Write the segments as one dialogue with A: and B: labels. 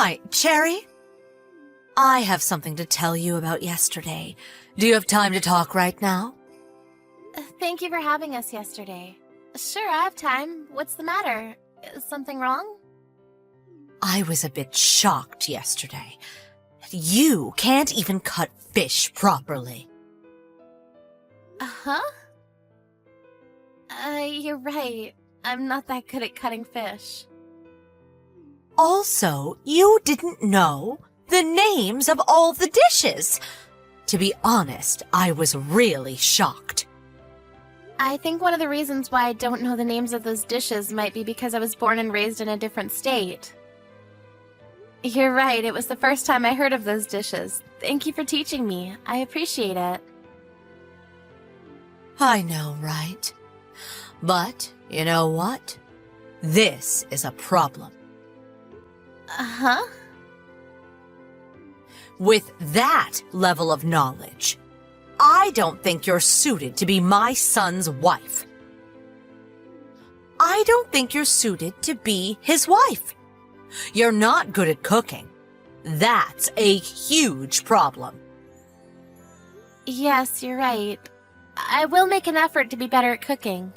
A: Hi, Cherry. I have something to tell you about yesterday. Do you have time to talk right now?
B: Thank you for having us yesterday. Sure, I have time. What's the matter? Is something wrong?
A: I was a bit shocked yesterday. You can't even cut fish properly.
B: Huh? You're right. I'm not that good at cutting fish.
A: Also, you didn't know the names of all the dishes. To be honest, I was really shocked.
B: I think one of the reasons why I don't know the names of those dishes might be because I was born and raised in a different state. You're right, it was the first time I heard of those dishes. Thank you for teaching me. I appreciate it.
A: I know, right? But, you know what? This is a problem.
B: Huh?
A: With that level of knowledge, I don't think you're suited to be my son's wife. I don't think you're suited to be his wife. You're not good at cooking. That's a huge problem.
B: Yes, you're right. I will make an effort to be better at cooking.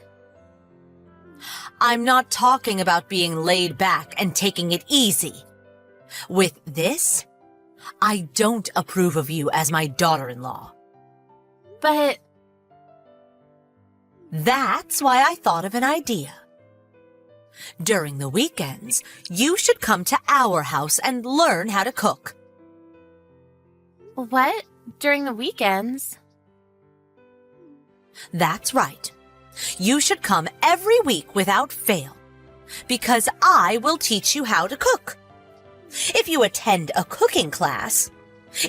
A: I'm not talking about being laid back and taking it easy. With this, I don't approve of you as my daughter-in-law.
B: But...
A: That's why I thought of an idea. During the weekends, you should come to our house and learn how to cook.
B: What? During the weekends?
A: That's right. You should come every week without fail, because I will teach you how to cook. If you attend a cooking class,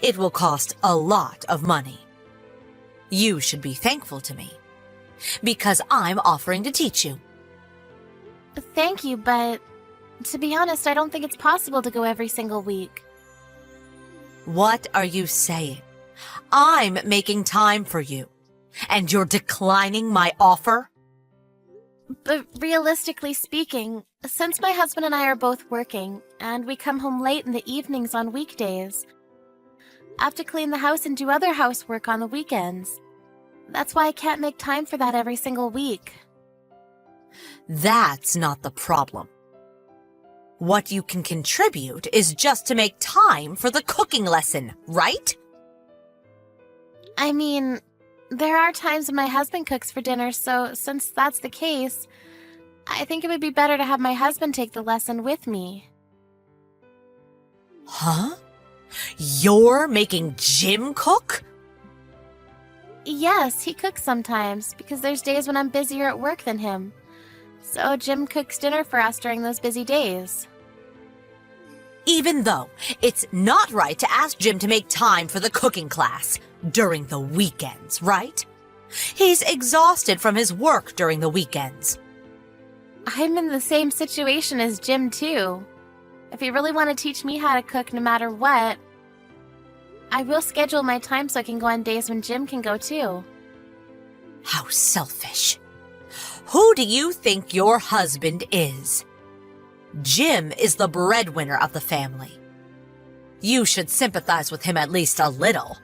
A: it will cost a lot of money. You should be thankful to me, because I'm offering to teach you.
B: Thank you, but to be honest, I don't think it's possible to go every single week.
A: What are you saying? I'm making time for you, and you're declining my offer?
B: But realistically speaking, since my husband and I are both working, and we come home late in the evenings on weekdays, I have to clean the house and do other housework on the weekends. That's why I can't make time for that every single week.
A: That's not the problem. What you can contribute is just to make time for the cooking lesson, right?
B: I mean, there are times when my husband cooks for dinner, so since that's the case, I think it would be better to have my husband take the lesson with me.
A: Huh? You're making Jim cook?
B: Yes, he cooks sometimes, because there's days when I'm busier at work than him. So Jim cooks dinner for us during those busy days.
A: Even though it's not right to ask Jim to make time for the cooking class during the weekends, right? He's exhausted from his work during the weekends.
B: I'm in the same situation as Jim, too. If you really want to teach me how to cook no matter what, I will schedule my time so I can go on days when Jim can go, too.
A: How selfish. Who do you think your husband is? Jim is the breadwinner of the family. You should sympathize with him at least a little.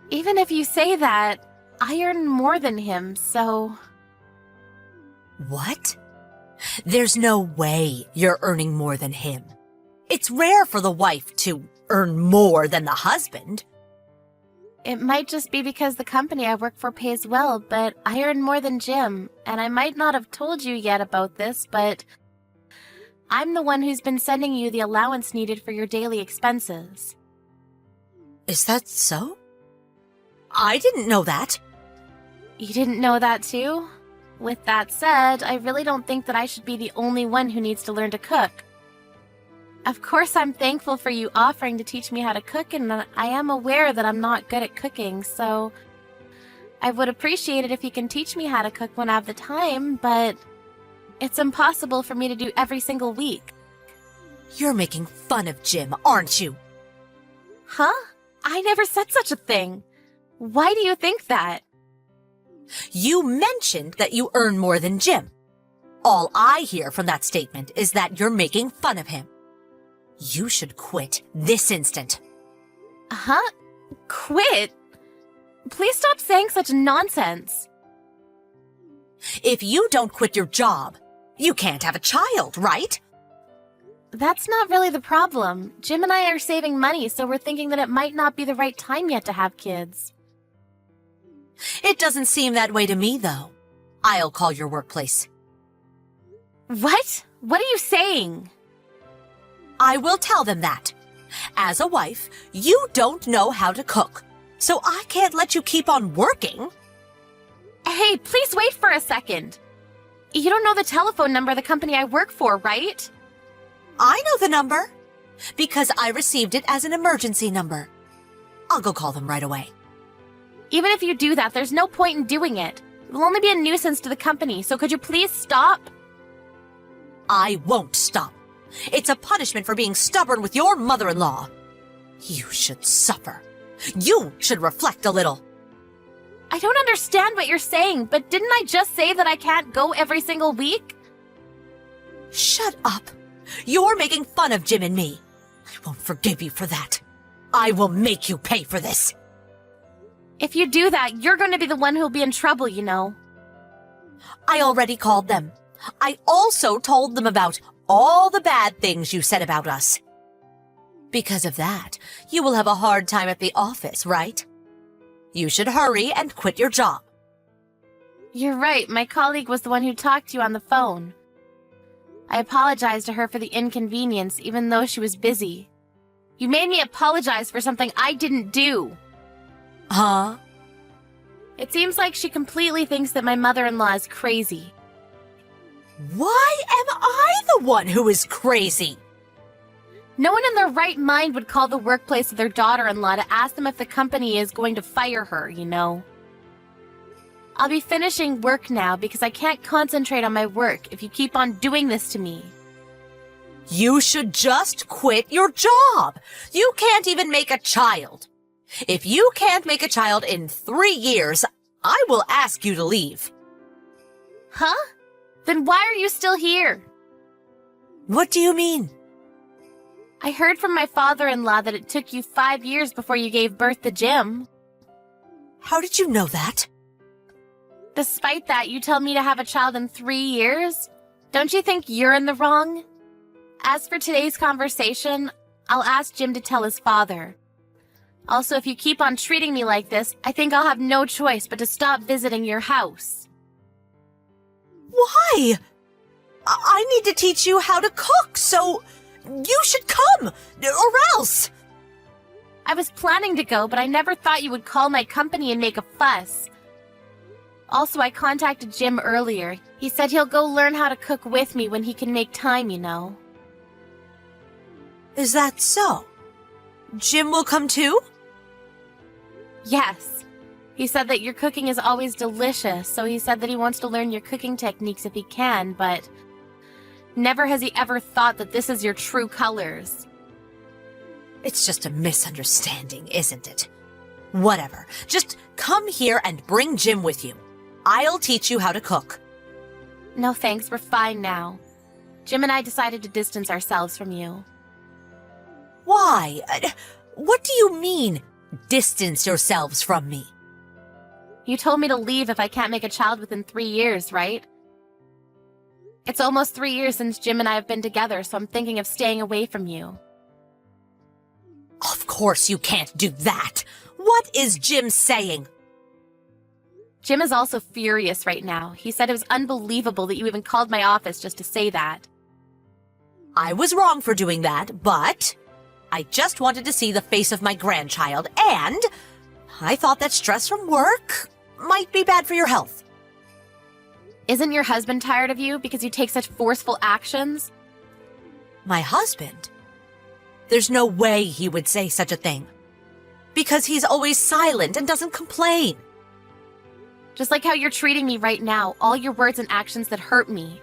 B: Even if you say that, I earn more than him, so...
A: What? There's no way you're earning more than him. It's rare for the wife to earn more than the husband.
B: It might just be because the company I work for pays well, but I earn more than Jim, and I might not have told you yet about this, but I'm the one who's been sending you the allowance needed for your daily expenses.
A: Is that so? I didn't know that.
B: You didn't know that too? With that said, I really don't think that I should be the only one who needs to learn to cook. Of course, I'm thankful for you offering to teach me how to cook, and I am aware that I'm not good at cooking, so I would appreciate it if you can teach me how to cook when I have the time, but it's impossible for me to do every single week.
A: You're making fun of Jim, aren't you?
B: Huh? I never said such a thing. Why do you think that?
A: You mentioned that you earn more than Jim. All I hear from that statement is that you're making fun of him. You should quit this instant.
B: Huh? Quit? Please stop saying such nonsense.
A: If you don't quit your job, you can't have a child, right?
B: That's not really the problem. Jim and I are saving money, so we're thinking that it might not be the right time yet to have kids.
A: It doesn't seem that way to me, though. I'll call your workplace.
B: What? What are you saying?
A: I will tell them that. As a wife, you don't know how to cook, so I can't let you keep on working.
B: Hey, please wait for a second. You don't know the telephone number of the company I work for, right?
A: I know the number, because I received it as an emergency number. I'll go call them right away.
B: Even if you do that, there's no point in doing it. It will only be a nuisance to the company, so could you please stop?
A: I won't stop. It's a punishment for being stubborn with your mother-in-law. You should suffer. You should reflect a little.
B: I don't understand what you're saying, but didn't I just say that I can't go every single week?
A: Shut up. You're making fun of Jim and me. I won't forgive you for that. I will make you pay for this.
B: If you do that, you're going to be the one who'll be in trouble, you know.
A: I already called them. I also told them about all the bad things you said about us. Because of that, you will have a hard time at the office, right? You should hurry and quit your job.
B: You're right, my colleague was the one who talked to you on the phone. I apologized to her for the inconvenience, even though she was busy. You made me apologize for something I didn't do.
A: Huh?
B: It seems like she completely thinks that my mother-in-law is crazy.
A: Why am I the one who is crazy?
B: No one in their right mind would call the workplace of their daughter-in-law to ask them if the company is going to fire her, you know. I'll be finishing work now because I can't concentrate on my work if you keep on doing this to me.
A: You should just quit your job. You can't even make a child. If you can't make a child in 3 years, I will ask you to leave.
B: Huh? Then why are you still here?
A: What do you mean?
B: I heard from my father-in-law that it took you 5 years before you gave birth to Jim.
A: How did you know that?
B: Despite that, you tell me to have a child in 3 years? Don't you think you're in the wrong? As for today's conversation, I'll ask Jim to tell his father. Also, if you keep on treating me like this, I think I'll have no choice but to stop visiting your house.
A: Why? I need to teach you how to cook, so you should come, or else.
B: I was planning to go, but I never thought you would call my company and make a fuss. Also, I contacted Jim earlier. He said he'll go learn how to cook with me when he can make time, you know.
A: Is that so? Jim will come too?
B: Yes. He said that your cooking is always delicious, so he said that he wants to learn your cooking techniques if he can, but never has he ever thought that this is your true colors.
A: It's just a misunderstanding, isn't it? Whatever. Just come here and bring Jim with you. I'll teach you how to cook.
B: No thanks, we're fine now. Jim and I decided to distance ourselves from you.
A: Why? What do you mean, distance yourselves from me?
B: You told me to leave if I can't make a child within 3 years, right? It's almost 3 years since Jim and I have been together, so I'm thinking of staying away from you.
A: Of course you can't do that. What is Jim saying?
B: Jim is also furious right now. He said it was unbelievable that you even called my office just to say that.
A: I was wrong for doing that, but I just wanted to see the face of my grandchild, and I thought that stress from work might be bad for your health.
B: Isn't your husband tired of you because you take such forceful actions?
A: My husband? There's no way he would say such a thing. Because he's always silent and doesn't complain.
B: Just like how you're treating me right now, all your words and actions that hurt me.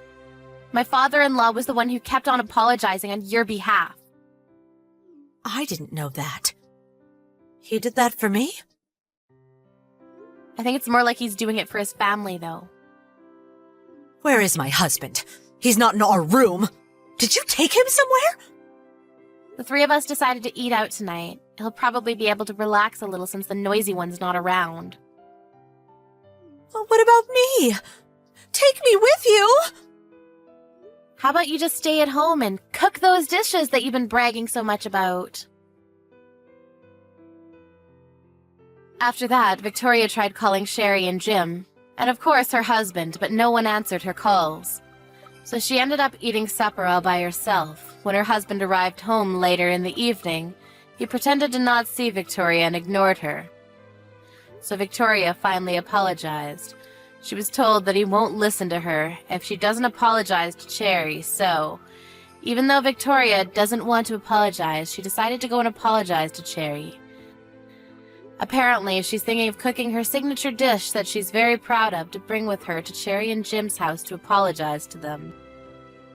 B: My father-in-law was the one who kept on apologizing on your behalf.
A: I didn't know that. He did that for me?
B: I think it's more like he's doing it for his family, though.
A: Where is my husband? He's not in our room. Did you take him somewhere?
B: The three of us decided to eat out tonight. He'll probably be able to relax a little since the noisy one's not around.
A: Well, what about me? Take me with you!
B: How about you just stay at home and cook those dishes that you've been bragging so much about? After that, Victoria tried calling Sherry and Jim, and of course her husband, but no one answered her calls. So she ended up eating supper all by herself. When her husband arrived home later in the evening, he pretended to not see Victoria and ignored her. So Victoria finally apologized. She was told that he won't listen to her if she doesn't apologize to Cherry, so even though Victoria doesn't want to apologize, she decided to go and apologize to Cherry. Apparently, she's thinking of cooking her signature dish that she's very proud of to bring with her to Cherry and Jim's house to apologize to them.